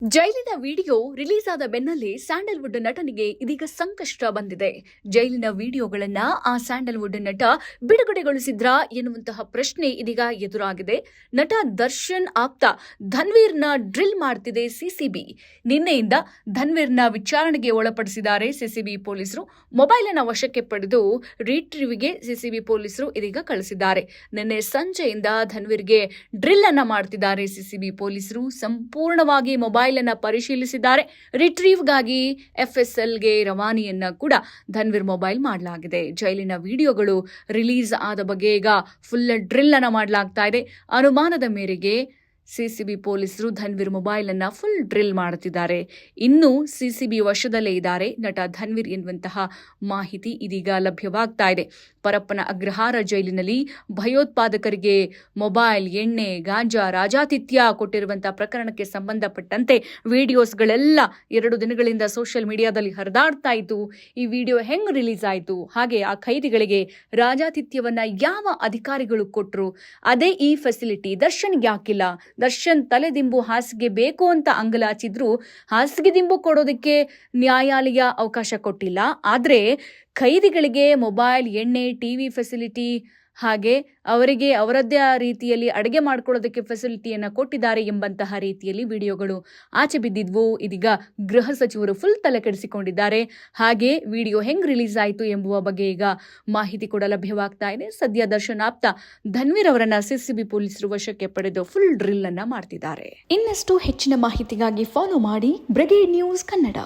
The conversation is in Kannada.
ಜೈಲಿನ ವಿಡಿಯೋ ರಿಲೀಸ್ ಆದ ಬೆನ್ನಲ್ಲೇ ಸ್ಯಾಂಡಲ್ವುಡ್ ನಟನಿಗೆ ಇದೀಗ ಸಂಕಷ್ಟ ಬಂದಿದೆ. ಜೈಲಿನ ವಿಡಿಯೋಗಳನ್ನ ಆ ಸ್ಯಾಂಡಲ್ವುಡ್ ನಟ ಬಿಡುಗಡೆಗೊಳಿಸಿದ್ರಾ ಎನ್ನುವಂತಹ ಪ್ರಶ್ನೆ ಇದೀಗ ಎದುರಾಗಿದೆ. ನಟ ದರ್ಶನ್ ಆಪ್ತ ಧನ್ವೀರ್ನ ಡ್ರಿಲ್ ಮಾಡ್ತಿದೆ ಸಿಸಿಬಿ. ನಿನ್ನೆಯಿಂದ ಧನ್ವೀರ್ನ ವಿಚಾರಣೆಗೆ ಒಳಪಡಿಸಿದ್ದಾರೆ ಸಿಸಿಬಿ ಪೊಲೀಸರು. ಮೊಬೈಲ್ ಅನ್ನು ವಶಕ್ಕೆ ಪಡೆದು ರಿಟ್ರೀವ್ಗೆ ಸಿಸಿಬಿ ಪೊಲೀಸರು ಇದೀಗ ಕಳಿಸಿದ್ದಾರೆ. ನಿನ್ನೆ ಸಂಜೆಯಿಂದ ಧನ್ವೀರ್ಗೆ ಡ್ರಿಲ್ ಅನ್ನ ಮಾಡ್ತಿದ್ದಾರೆ ಸಿಸಿಬಿ ಪೊಲೀಸರು. ಸಂಪೂರ್ಣವಾಗಿ ಮೊಬೈಲ್ ಅನ್ನು ಪರಿಶೀಲಿಸಿದ್ದಾರೆ. ರಿಟ್ರೀವ್ಗಾಗಿ ಎಫ್ಎಸ್ಎಲ್ಗೆ ರವಾನೆಯನ್ನ ಕೂಡ ಧನ್ವೀರ್ ಮೊಬೈಲ್ ಮಾಡಲಾಗಿದೆ. ಜೈಲಿನ ವಿಡಿಯೋಗಳು ರಿಲೀಸ್ ಆದ ಬಗ್ಗೆ ಈಗ ಫುಲ್ ಡ್ರಿಲ್ ಅನ್ನ ಮಾಡಲಾಗ್ತಾ ಇದೆ. ಅನುಮಾನದ ಮೇರೆಗೆ ಸಿಸಿಬಿ ಪೊಲೀಸರು ಧನ್ವೀರ್ ಮೊಬೈಲ್ ಅನ್ನ ಫುಲ್ ಡ್ರಿಲ್ ಮಾಡುತ್ತಿದ್ದಾರೆ. ಇನ್ನು ಸಿಸಿಬಿ ವಶದಲ್ಲೇ ಇದ್ದಾರೆ ನಟ ಧನ್ವೀರ್ ಎನ್ನುವಂತಹ ಮಾಹಿತಿ ಇದೀಗ ಲಭ್ಯವಾಗ್ತಾ ಇದೆ. ಪರಪ್ಪನ ಅಗ್ರಹಾರ ಜೈಲಿನಲ್ಲಿ ಭಯೋತ್ಪಾದಕರಿಗೆ ಮೊಬೈಲ್, ಎಣ್ಣೆ, ಗಾಂಜಾ, ರಾಜಾತಿಥ್ಯ ಕೊಟ್ಟಿರುವಂತಹ ಪ್ರಕರಣಕ್ಕೆ ಸಂಬಂಧಪಟ್ಟಂತೆ ವಿಡಿಯೋಸ್ಗಳೆಲ್ಲ 2 ದಿನಗಳಿಂದ ಸೋಷಿಯಲ್ ಮೀಡಿಯಾದಲ್ಲಿ ಹರಿದಾಡ್ತಾ ಇತ್ತು. ಈ ವಿಡಿಯೋ ಹೆಂಗ್ ರಿಲೀಸ್ ಆಯಿತು, ಹಾಗೆ ಆ ಖೈದಿಗಳಿಗೆ ರಾಜಾತಿಥ್ಯವನ್ನ ಯಾವ ಅಧಿಕಾರಿಗಳು ಕೊಟ್ಟರು, ಅದೇ ಈ ಫೆಸಿಲಿಟಿ ದರ್ಶನ್ ಯಾಕಿಲ್ಲ, ದರ್ಶನ್ ತಲೆದಿಂಬು ಹಾಸಿಗೆ ಬೇಕು ಅಂತ ಅಂಗಲಾಚಿದ್ರು, ಹಾಸಿಗೆ ದಿಂಬು ಕೊಡೋದಕ್ಕೆ ನ್ಯಾಯಾಲಯ ಅವಕಾಶ ಕೊಟ್ಟಿಲ್ಲ. ಆದರೆ ಖೈದಿಗಳಿಗೆ ಮೊಬೈಲ್, ಎಣ್ಣೆ, ಟಿವಿ ಫೆಸಿಲಿಟಿ, ಹಾಗೆ ಅವರಿಗೆ ಅವರದ್ದೇ ರೀತಿಯಲ್ಲಿ ಅಡುಗೆ ಮಾಡ್ಕೊಳ್ಳೋದಕ್ಕೆ ಫೆಸಿಲಿಟಿಯನ್ನು ಕೊಟ್ಟಿದ್ದಾರೆ ಎಂಬಂತಹ ರೀತಿಯಲ್ಲಿ ವಿಡಿಯೋಗಳು ಆಚೆ ಬಿದ್ದಿದ್ವು. ಇದೀಗ ಗೃಹ ಸಚಿವರು ಫುಲ್ ತಲೆ ಕೆಡಿಸಿಕೊಂಡಿದ್ದಾರೆ. ಹಾಗೆ ವಿಡಿಯೋ ಹೆಂಗ್ ರಿಲೀಸ್ ಆಯಿತು ಎಂಬುವ ಬಗ್ಗೆ ಈಗ ಮಾಹಿತಿ ಕೂಡ ಲಭ್ಯವಾಗ್ತಾ ಇದೆ. ಸದ್ಯ ದರ್ಶನ್ ಆಪ್ತ ಧನ್ವೀರ್ ಅವರನ್ನ ಸಿಸಿಬಿ ಪೊಲೀಸರು ವಶಕ್ಕೆ ಪಡೆದು ಫುಲ್ ಡ್ರಿಲ್ ಅನ್ನ ಮಾಡ್ತಿದ್ದಾರೆ. ಇನ್ನಷ್ಟು ಹೆಚ್ಚಿನ ಮಾಹಿತಿಗಾಗಿ ಫಾಲೋ ಮಾಡಿ ಬ್ರಿಗೇಡ್ ನ್ಯೂಸ್ ಕನ್ನಡ.